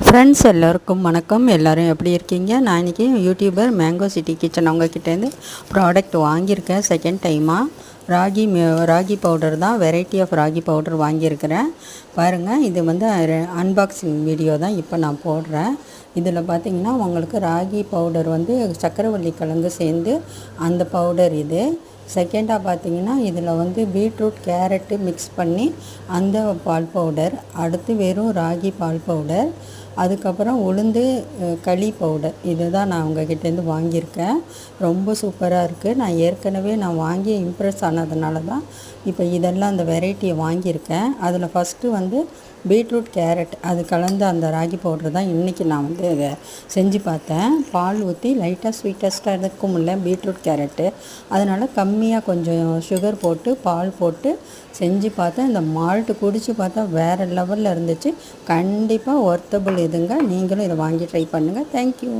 Friends எல்லோருக்கும் வணக்கம். எல்லோரும் எப்படி இருக்கீங்க? நான் இன்றைக்கி யூடியூபர் மேங்கோ சிட்டி கிச்சன் அவங்கக்கிட்டேருந்து ப்ராடக்ட் வாங்கியிருக்கேன். செகண்ட் டைமாக ராகி பவுடர் தான், வெரைட்டி ஆஃப் ராகி பவுடர் வாங்கியிருக்கிறேன். பாருங்கள், இது வந்து அன்பாக்சிங் வீடியோ தான் இப்போ நான் போடுறேன். இதில் பார்த்திங்கன்னா உங்களுக்கு ராகி பவுடர் வந்து சக்கரவள்ளி கிழங்கு சேர்ந்து அந்த பவுடர் இது. செகண்டாக பார்த்திங்கன்னா இதில் வந்து பீட்ரூட் கேரட்டு மிக்ஸ் பண்ணி அந்த பால் பவுடர். அடுத்து வெறும் ராகி பால் பவுடர். அதுக்கப்புறம் உளுந்து களி பவுடர். இது தான் நான் உங்ககிட்டேருந்து வாங்கியிருக்கேன். ரொம்ப சூப்பராக இருக்குது. நான் ஏற்கனவே வாங்கி இம்ப்ரெஸ் ஆனதுனால தான் இப்போ இதெல்லாம் அந்த வெரைட்டியை வாங்கியிருக்கேன். அதில் ஃபஸ்ட்டு வந்து பீட்ரூட் கேரட் அது கலந்த அந்த ராகி பவுடர் தான் இன்றைக்கி நான் வந்து இதை செஞ்சு பார்த்தேன். பால் ஊற்றி லைட்டாக ஸ்வீட்டஸ்ட்டாக இருக்கும் இல்லை பீட்ரூட் கேரட்டு, அதனால் கம்மியாக கொஞ்சம் சுகர் போட்டு பால் போட்டு செஞ்சு பார்த்தேன். இந்த மால்ட்டு குடித்து பார்த்தா வேறு லெவலில் இருந்துச்சு. கண்டிப்பாக ஒர்த்தபிள் இதுங்க. நீங்களும் இதை வாங்கி ட்ரை பண்ணுங்கள். தேங்க்யூ.